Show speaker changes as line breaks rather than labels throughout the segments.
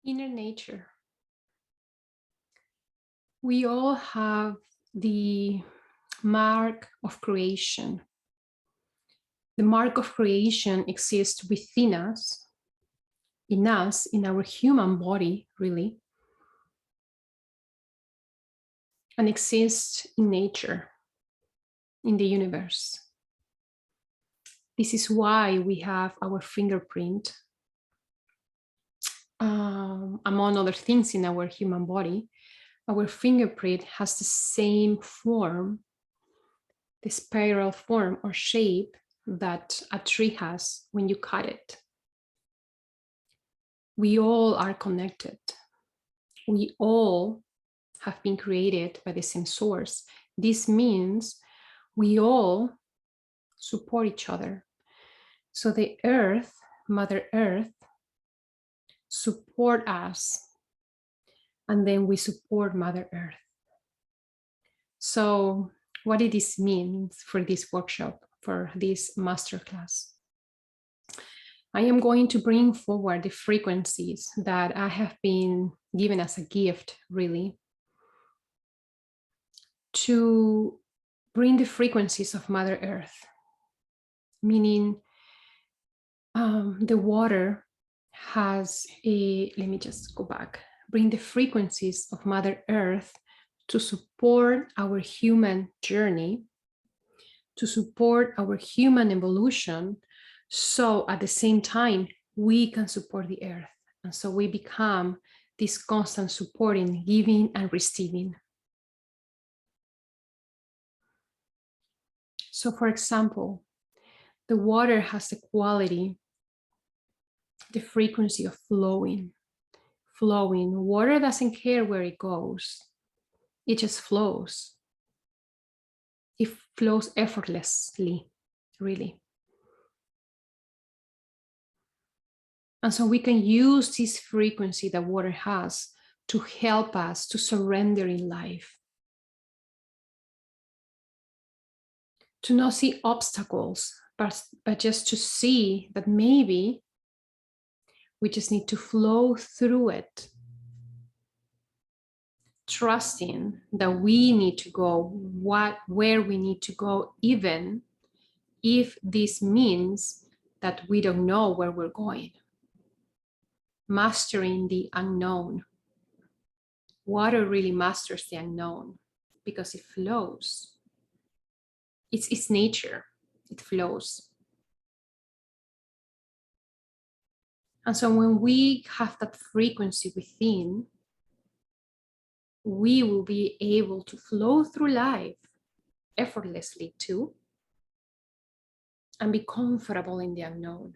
Inner nature. We all have the mark of creation. The mark of creation exists within us, in our human body, really, and exists in nature, in the universe. This is why we have our fingerprint, among other things in our human body. Our fingerprint has the same form, the spiral form or shape that a tree has when you cut it. We all are connected. We all have been created by the same source. This means we all support each other. So the earth, Mother Earth, support us, and then we support Mother Earth. So what did this mean for this workshop, for this masterclass? I am going to bring forward the frequencies that I have been given as a gift, really, to bring the frequencies of Mother Earth, meaning the water has let me just go back, bring the frequencies of Mother Earth to support our human journey, to support our human evolution. So at the same time, we can support the earth. And so we become this constant supporting, giving and receiving. So for example, the water has the quality, the frequency of flowing. Water doesn't care where it goes. It just flows. It flows effortlessly, really. And so we can use this frequency that water has to help us to surrender in life, to not see obstacles, but just to see that maybe we just need to flow through it, trusting that we need to go where we need to go, even if this means that we don't know where we're going. Mastering the unknown. Water really masters the unknown because it flows. It's nature, it flows. And so when we have that frequency within, we will be able to flow through life effortlessly too, and be comfortable in the unknown.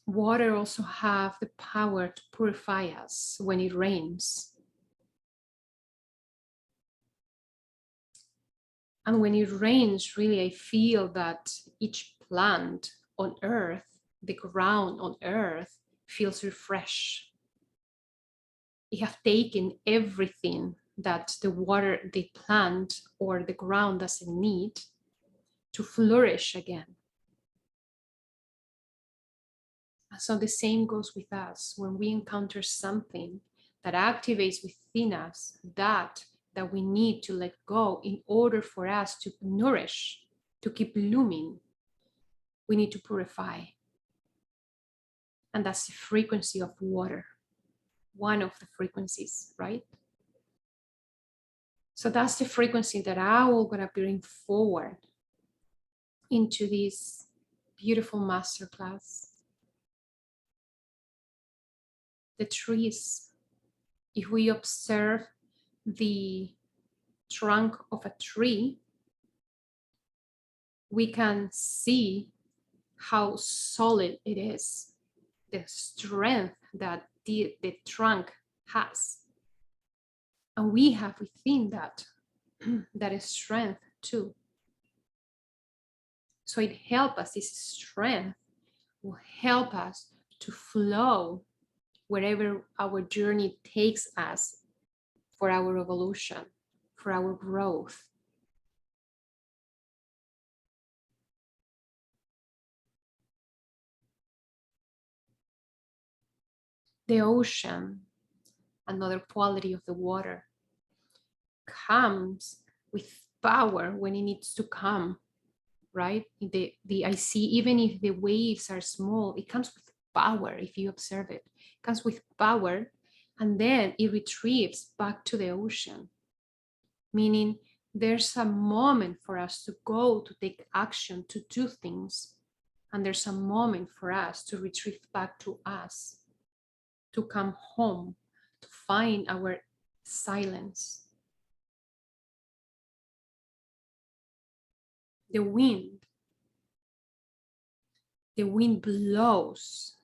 Water also have the power to purify us when it rains. And when it rains, really, I feel that each plant on earth, the ground on earth, feels refreshed. It has taken everything that the water, the plant, or the ground doesn't need to flourish again. So the same goes with us. When we encounter something that activates within us that we need to let go in order for us to nourish, to keep blooming, we need to purify. And that's the frequency of water, one of the frequencies, right? So that's the frequency that I'm gonna bring forward into this beautiful masterclass. The trees, if we observe the trunk of a tree, we can see how solid it is, the strength that the trunk has. And we have within that, that is strength too. So it helps us, this strength will help us to flow wherever our journey takes us for our evolution, for our growth. The ocean, another quality of the water, comes with power when it needs to come, right? The I see, even if the waves are small, it comes with power. If you observe it, it comes with power, and then it retrieves back to the ocean, meaning there's a moment for us to go, to take action, to do things, and there's a moment for us to retrieve back to us, to come home, to find our silence. The wind blows,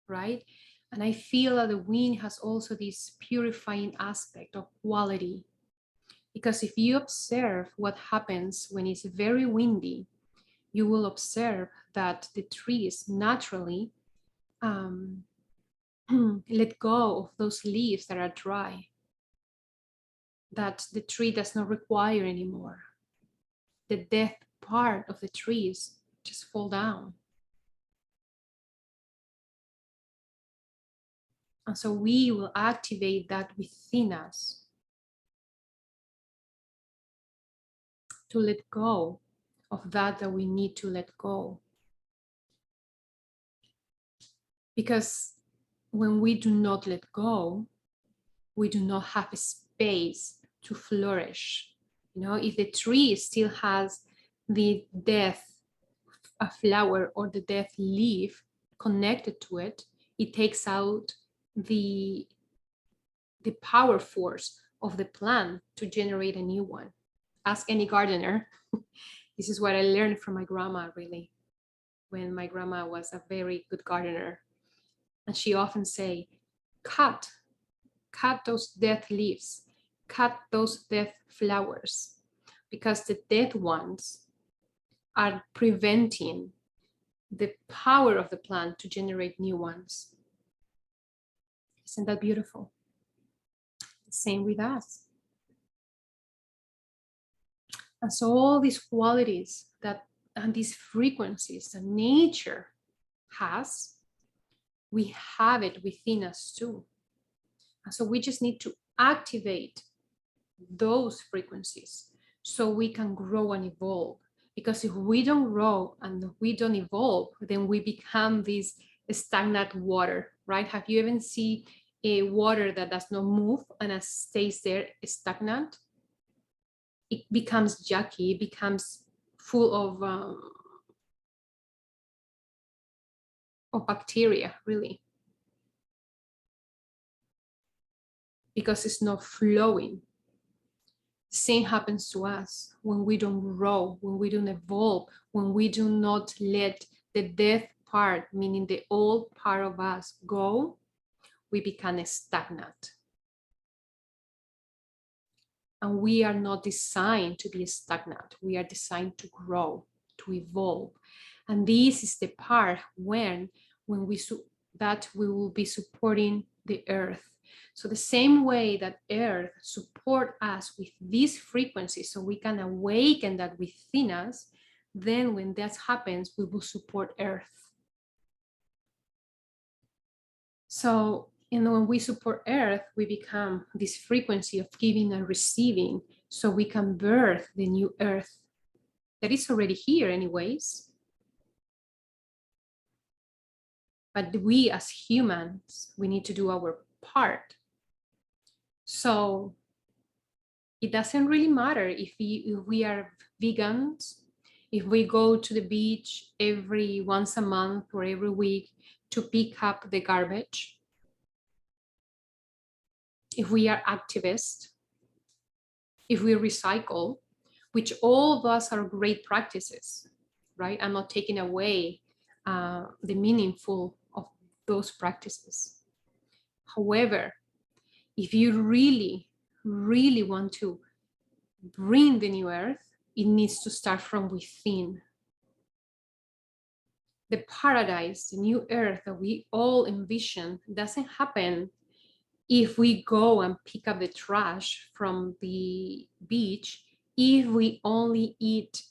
right? And I feel that the wind has also this purifying aspect of quality. Because if you observe what happens when it's very windy, you will observe that the trees naturally let go of those leaves that are dry, that the tree does not require anymore. The dead part of the trees just fall down. And so we will activate that within us to let go of that we need to let go. Because when we do not let go, we do not have a space to flourish. You know, if the tree still has the death a flower or the death leaf connected to it, it takes out the power force of the plant to generate a new one. Ask any gardener. This is what I learned from my grandma, really, when my grandma was a very good gardener. And she often say, cut those dead leaves, cut those dead flowers, because the dead ones are preventing the power of the plant to generate new ones. Isn't that beautiful? Same with us. And so all these qualities that and these frequencies that nature has, we have it within us too. And so we just need to activate those frequencies so we can grow and evolve. Because if we don't grow and we don't evolve, then we become this stagnant water, right? Have you ever seen a water that does not move and stays there stagnant? It becomes yucky, it becomes full of bacteria, really, because it's not flowing. Same happens to us when we don't grow, when we don't evolve, when we do not let the death part, meaning the old part of us, go, we become stagnant. And we are not designed to be stagnant. We are designed to grow, to evolve. And this is the part when we will be supporting the earth. So the same way that earth support us with these frequencies so we can awaken that within us, then when that happens, we will support earth. So, and when we support earth, we become this frequency of giving and receiving, so we can birth the new earth that is already here anyways. But we as humans, we need to do our part. So it doesn't really matter if we are vegans, if we go to the beach every once a month or every week to pick up the garbage, if we are activists, if we recycle, which all of us are great practices, right? I'm not taking away the meaningful of those practices. However, if you really, really want to bring the new earth, it needs to start from within. The paradise, the new earth that we all envision doesn't happen if we go and pick up the trash from the beach, if we only eat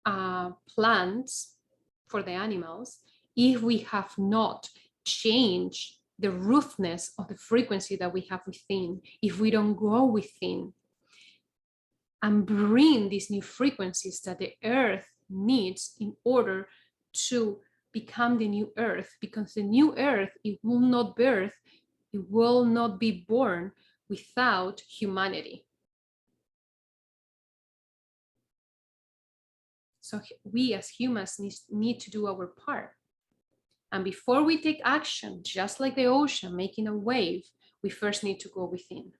plants for the animals, if we have not change the roothness of the frequency that we have within if we don't go within and bring these new frequencies that the earth needs in order to become the new earth, because the new earth, it will not birth, it will not be born without humanity. So we as humans need to do our part. And before we take action, just like the ocean making a wave, we first need to go within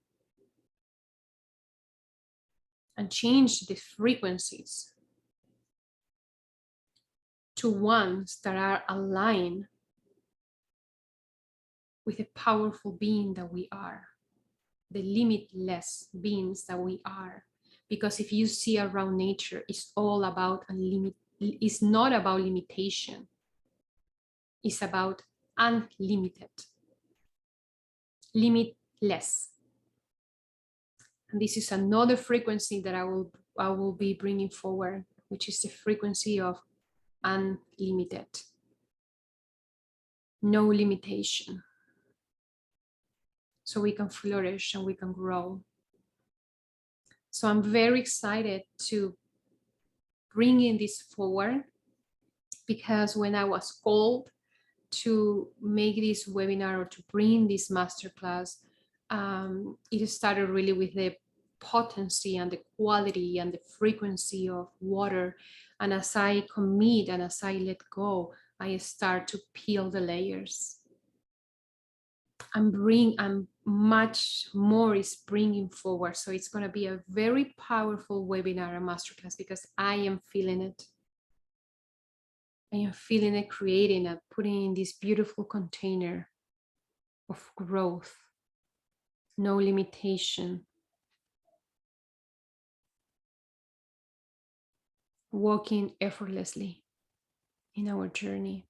and change the frequencies to ones that are aligned with the powerful being that we are, the limitless beings that we are. Because if you see around nature, it's all about it's not about limitation. Is about unlimited, limitless. And this is another frequency that I will be bringing forward, which is the frequency of unlimited, no limitation. So we can flourish and we can grow. So I'm very excited to bring in this forward, because when I was called to make this webinar or to bring this masterclass, it started really with the potency and the quality and the frequency of water. And as I commit and as I let go, I start to peel the layers and much more is bringing forward. So it's going to be a very powerful webinar and masterclass, because I am feeling it. I am feeling it, creating it, putting in this beautiful container of growth, no limitation, walking effortlessly in our journey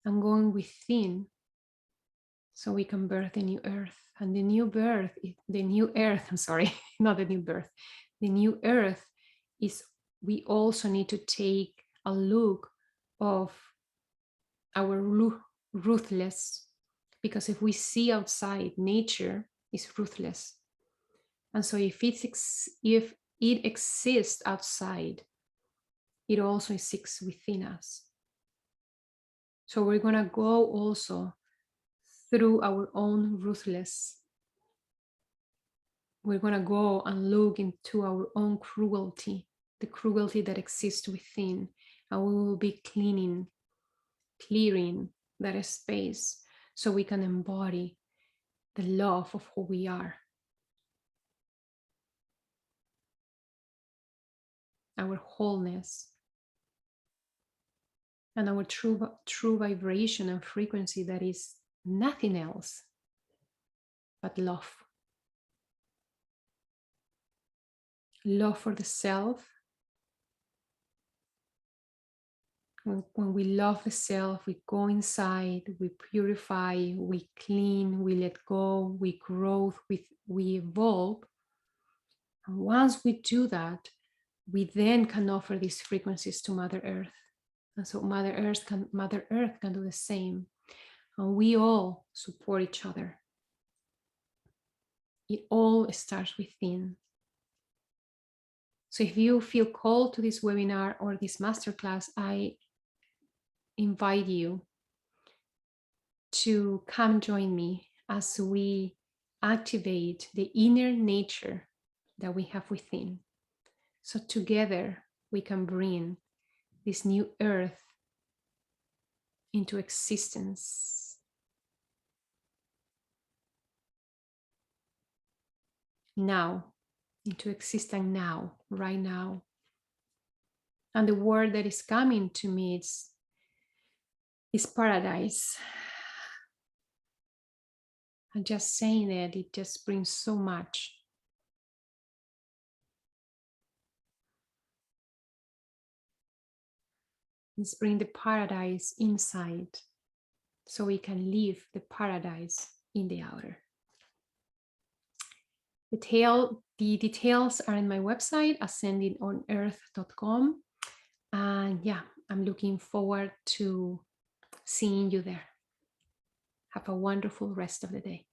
and going within so we can birth the new earth. And the new birth, the new earth, I'm sorry, not the new birth. The new earth is, we also need to take a look of our ruthless, because if we see outside, nature is ruthless. And so if it exists outside, it also exists within us. So we're going to go also through our own ruthless. We're going to go and look into our own cruelty, the cruelty that exists within, and we will be clearing that space so we can embody the love of who we are, our wholeness, and our true vibration and frequency that is nothing else but love. Love for the self. When we love the self, we go inside, we purify, we clean, we let go, we grow, we evolve. And once we do that, we then can offer these frequencies to Mother Earth. And so Mother Earth can do the same. And we all support each other. It all starts within. So if you feel called to this webinar or this masterclass, I invite you to come join me as we activate the inner nature that we have within. So together we can bring this new earth into existence. Now, into existence now, right now. And the word that is coming to me is paradise. And just saying it just brings so much. Let's bring the paradise inside so we can live the paradise in the outer. The details are in my website, ascendingonearth.com. And yeah, I'm looking forward to seeing you there. Have a wonderful rest of the day.